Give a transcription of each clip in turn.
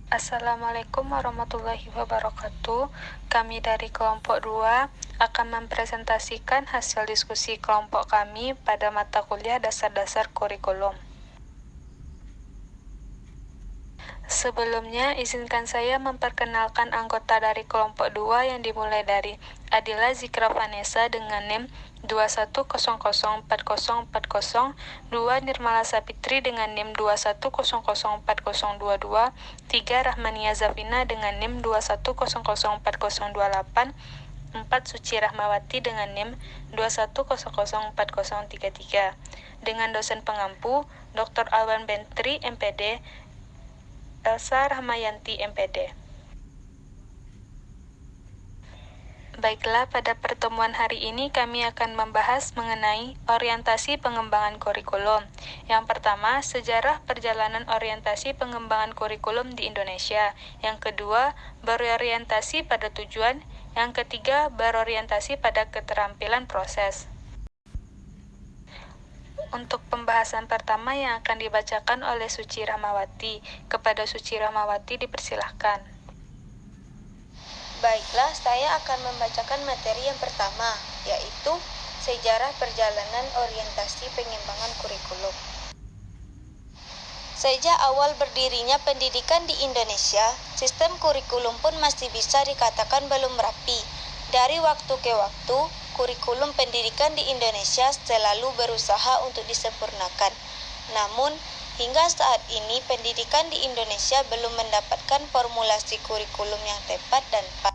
Assalamualaikum warahmatullahi wabarakatuh. Kami dari kelompok 2 akan mempresentasikan hasil diskusi kelompok kami pada mata kuliah dasar-dasar kurikulum. Sebelumnya, izinkan saya memperkenalkan anggota dari kelompok 2 yang dimulai dari Adila Zikra Vanessa dengan NIM 21004040, 2 Nirmala Sapitri dengan NIM 21004022, 3 Rahmania Zafina dengan NIM 21004028, 4 Suci Rahmawati dengan NIM 21004033, dengan dosen pengampu Dr. Alwan Bentri, MPD, Elsa Rahmayanti, MPD. Baiklah, pada pertemuan hari ini kami akan membahas mengenai orientasi pengembangan kurikulum. Yang pertama, sejarah perjalanan orientasi pengembangan kurikulum di Indonesia. Yang kedua, berorientasi pada tujuan. Yang ketiga, berorientasi pada keterampilan proses. Untuk pembahasan pertama yang akan dibacakan oleh Suci Rahmawati. Kepada Suci Rahmawati dipersilahkan. Baiklah, saya akan membacakan materi yang pertama, yaitu sejarah perjalanan orientasi pengembangan kurikulum. Sejak awal berdirinya pendidikan di Indonesia, sistem kurikulum pun masih bisa dikatakan belum rapi. Dari waktu ke waktu, kurikulum pendidikan di Indonesia selalu berusaha untuk disempurnakan. Namun, hingga saat ini pendidikan di Indonesia belum mendapatkan formulasi kurikulum yang tepat dan pas.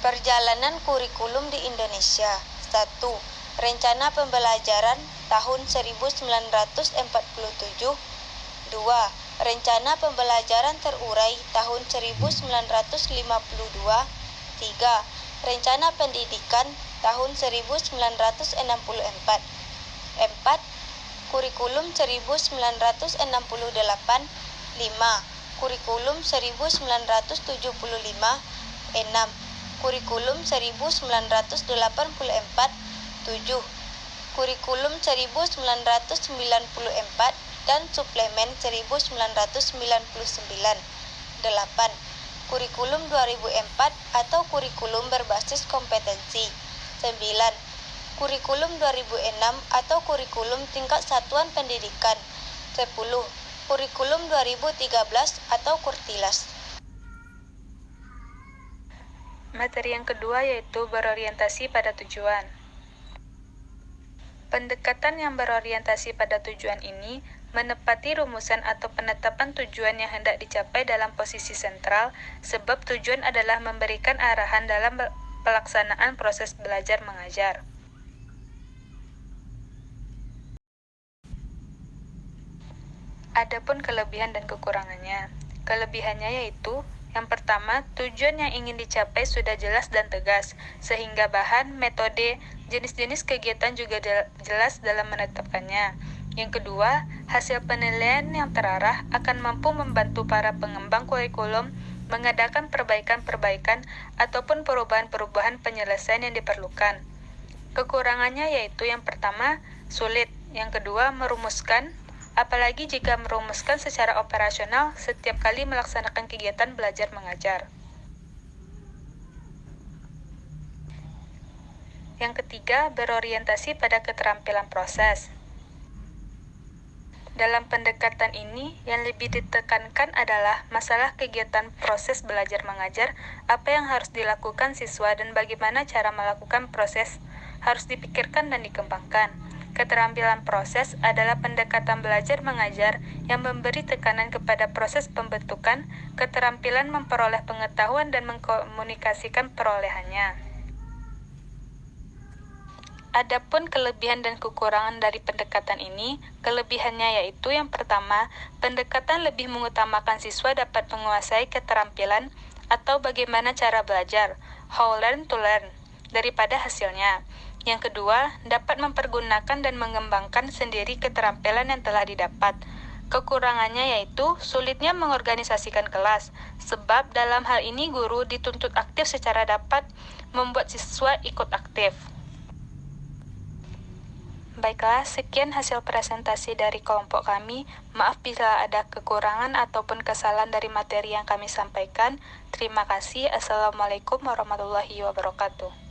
Perjalanan kurikulum di Indonesia. 1. Rencana pembelajaran tahun 1947. 2. Rencana pembelajaran terurai tahun 1952. 3. Rencana pendidikan tahun 1964. 4. Kurikulum 1968. 5. Kurikulum 1975. 6. Kurikulum 1984. 7. Kurikulum 1994 dan suplemen 1999. 8. Kurikulum 2004 atau kurikulum berbasis kompetensi. 9. Kurikulum 2006 atau kurikulum tingkat satuan pendidikan. 10. Kurikulum 2013 atau Kurtilas. Materi yang kedua yaitu berorientasi pada tujuan. Pendekatan yang berorientasi pada tujuan ini menepati rumusan atau penetapan tujuan yang hendak dicapai dalam posisi sentral, sebab tujuan adalah memberikan arahan dalam pelaksanaan proses belajar mengajar. Adapun kelebihan dan kekurangannya. Kelebihannya yaitu yang pertama, tujuan yang ingin dicapai sudah jelas dan tegas, sehingga bahan, metode, jenis-jenis kegiatan juga jelas dalam menetapkannya. Yang kedua, hasil penilaian yang terarah akan mampu membantu para pengembang kurikulum mengadakan perbaikan-perbaikan ataupun perubahan-perubahan penyelesaian yang diperlukan. Kekurangannya yaitu yang pertama, sulit. Yang kedua, merumuskan. Apalagi jika merumuskan secara operasional setiap kali melaksanakan kegiatan belajar mengajar. Yang ketiga, berorientasi pada keterampilan proses. Dalam pendekatan ini, yang lebih ditekankan adalah masalah kegiatan proses belajar mengajar, apa yang harus dilakukan siswa dan bagaimana cara melakukan proses harus dipikirkan dan dikembangkan. Keterampilan proses adalah pendekatan belajar mengajar yang memberi tekanan kepada proses pembentukan, keterampilan memperoleh pengetahuan dan mengkomunikasikan perolehannya. Adapun kelebihan dan kekurangan dari pendekatan ini, kelebihannya yaitu yang pertama, pendekatan lebih mengutamakan siswa dapat menguasai keterampilan atau bagaimana cara belajar, how learn to learn, daripada hasilnya. Yang kedua, dapat mempergunakan dan mengembangkan sendiri keterampilan yang telah didapat. Kekurangannya yaitu sulitnya mengorganisasikan kelas, sebab dalam hal ini guru dituntut aktif secara dapat membuat siswa ikut aktif. Baiklah, sekian hasil presentasi dari kelompok kami. Maaf bila ada kekurangan ataupun kesalahan dari materi yang kami sampaikan. Terima kasih. Assalamualaikum warahmatullahi wabarakatuh.